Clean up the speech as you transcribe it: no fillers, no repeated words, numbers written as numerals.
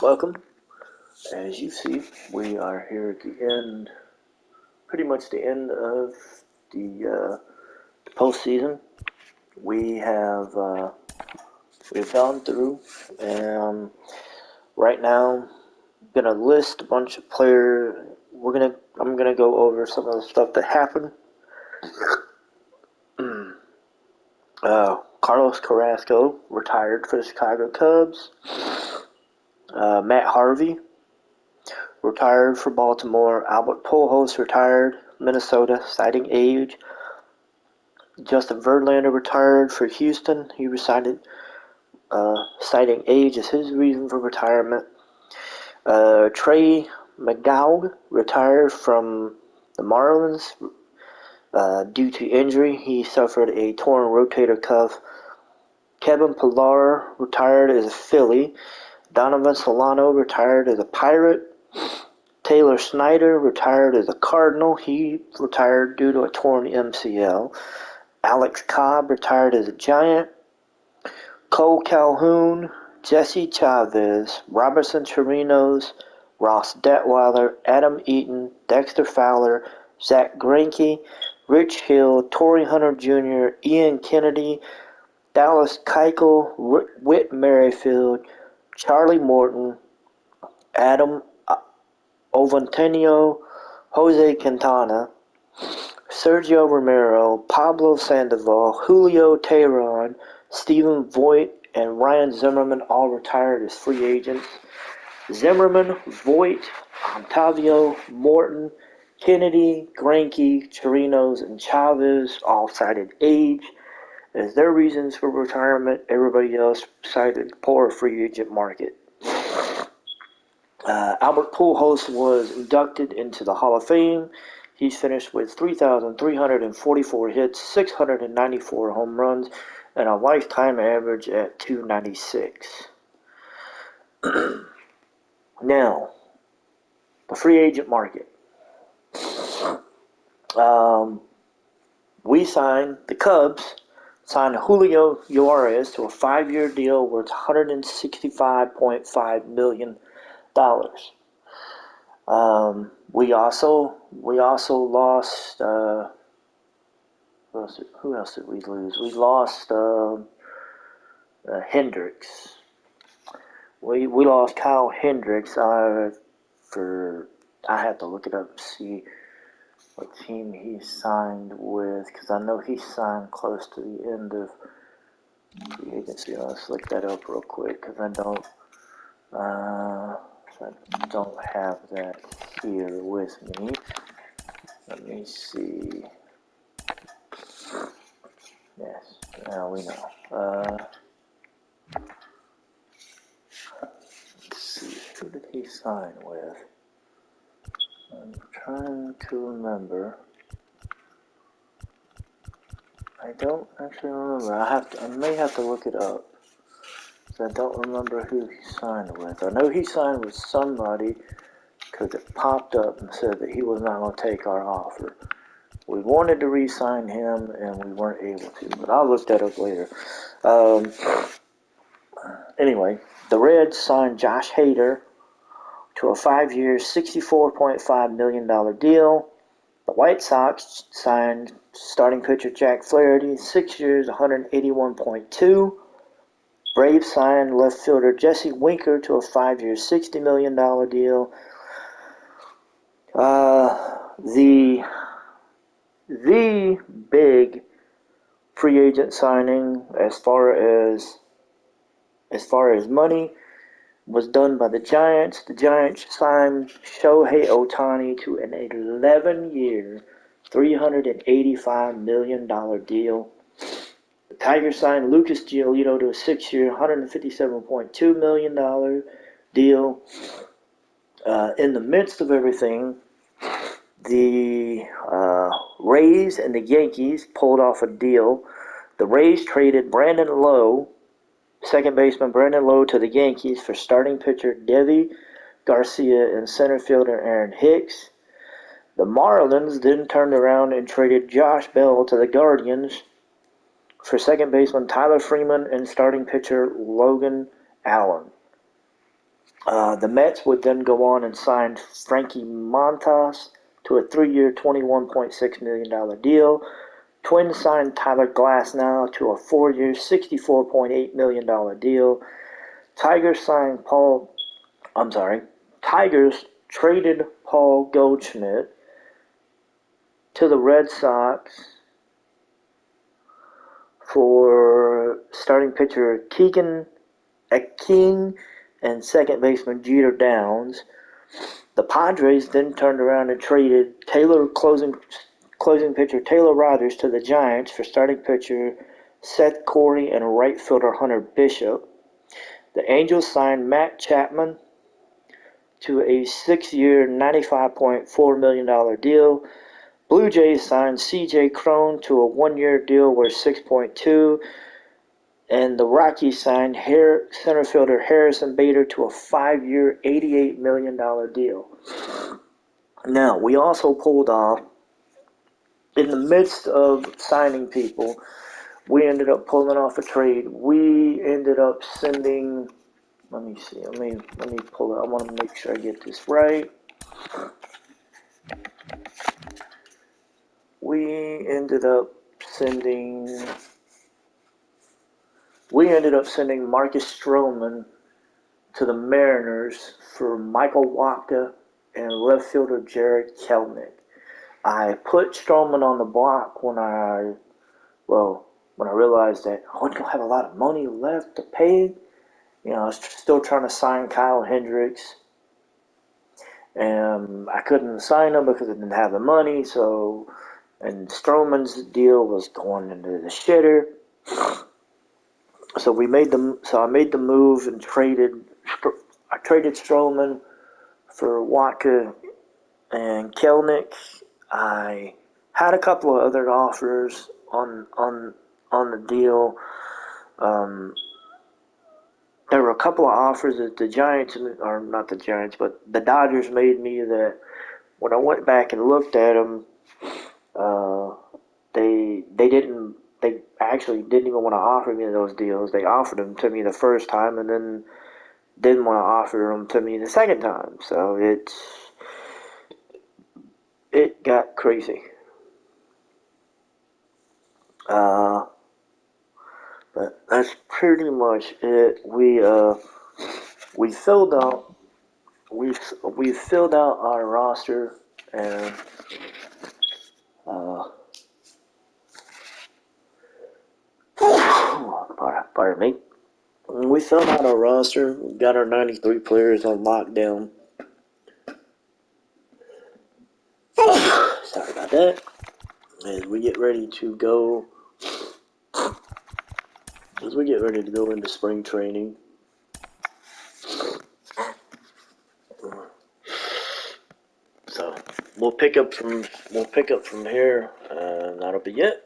Welcome. As you see, we are here at the end, pretty much the end of the postseason. We have we've gone through, and right now, I'm gonna list a bunch of players. I'm gonna go over some of the stuff that happened. Carlos Carrasco retired for the Chicago Cubs. Matt Harvey retired for Baltimore. Albert Pujols retired, Minnesota, citing age. Justin Verlander retired for Houston. He recited citing age as his reason for retirement. Trey McDowell retired from the Marlins due to injury. He suffered a torn rotator cuff. Kevin Pillar retired as a Philly. Donovan Solano retired as a Pirate. Taylor Snyder retired as a Cardinal. He retired due to a torn MCL. Alex Cobb retired as a Giant. Cole Calhoun, Jesse Chavez, Robertson Chirinos, Ross Detweiler, Adam Eaton, Dexter Fowler, Zach Greinke, Rich Hill, Torrey Hunter Jr., Ian Kennedy, Dallas Keuchel, Whit Merrifield, Charlie Morton, Adam Oventenio, Jose Quintana, Sergio Romero, Pablo Sandoval, Julio Teheran, Stephen Vogt, and Ryan Zimmerman all retired as free agents. Zimmerman, Vogt, Octavio, Morton, Kennedy, Greinke, Chirinos, and Chavez all cited age as their reasons for retirement. Everybody else cited poor free agent market. Albert Pujols was inducted into the Hall of Fame. He's finished with 3,344 hits, 694 home runs, and a lifetime average at 296. Now, the free agent market. The Cubs signed Julio Urias to a 5-year deal worth $165.5 million. We also lost. Who else did we lose? We lost Hendricks. We lost Kyle Hendricks. I have to look it up to see what team he signed with, because I know he signed close to the end of the agency. Let's look that up real quick, because I don't have that here with me. Let me see. Yes, now we know. Let's see, who did he sign with? I'm trying to remember. I don't actually remember. I may have to look it up. I don't remember who he signed with. I know he signed with somebody because it popped up and said that he was not going to take our offer. We wanted to re-sign him and we weren't able to, but I'll look that up later. Anyway, the Reds signed Josh Hader to a 5-year, $64.5 million deal. The White Sox signed starting pitcher Jack Flaherty, 6 years, $181.2. Braves signed left fielder Jesse Winker to a 5-year, $60 million deal. The big free agent signing as far as money was done by the Giants. The Giants signed Shohei Ohtani to an 11-year, $385 million deal. The Tigers signed Lucas Giolito to a 6-year, $157.2 million deal. In the midst of everything, the Rays and the Yankees pulled off a deal. The Rays traded Brandon Lowe, second baseman Brandon Lowe, to the Yankees for starting pitcher Deivi Garcia and center fielder Aaron Hicks. The Marlins then turned around and traded Josh Bell to the Guardians for second baseman Tyler Freeman and starting pitcher Logan Allen. The Mets would then go on and sign Frankie Montas to a 3-year, $21.6 million deal. Twins signed Tyler Glasnow to a 4-year, $64.8 million deal. Tigers signed Tigers traded Paul Goldschmidt to the Red Sox for starting pitcher Keegan Aking and second baseman Jeter Downs. The Padres then turned around and traded closing pitcher Taylor Rogers to the Giants for starting pitcher Seth Corey and right fielder Hunter Bishop. The Angels signed Matt Chapman to a 6-year, $95.4 million deal. Blue Jays signed C.J. Cron to a 1-year deal worth $6.2, and the Rockies signed center fielder Harrison Bader to a 5-year, $88 million deal. Now, we also pulled off, in the midst of signing people, we ended up pulling off a trade. We ended up sending, let me see, let me pull it. I want to make sure I get this right. We ended up sending Marcus Stroman to the Mariners for Michael Wacha and left fielder Jared Kelenic. I put Stroman on the block when I realized that I wasn't going to have a lot of money left to pay. You know, I was still trying to sign Kyle Hendricks. And I couldn't sign him because I didn't have the money, and Stroman's deal was going into the shitter. So I made the move and traded Stroman for Wacha and Kelenic. I had a couple of other offers on the deal. There were a couple of offers that the Giants, or not the Giants, but the Dodgers made me that when I went back and looked at them, they actually didn't even want to offer me those deals. They offered them to me the first time and then didn't want to offer them to me the second time. So it got crazy. But that's pretty much it. We filled out our roster, and pardon me. We filled out our roster. We got our 93 players on lockdown. Sorry about that. As we get ready to go into spring training. So we'll pick up from here, and that'll be it.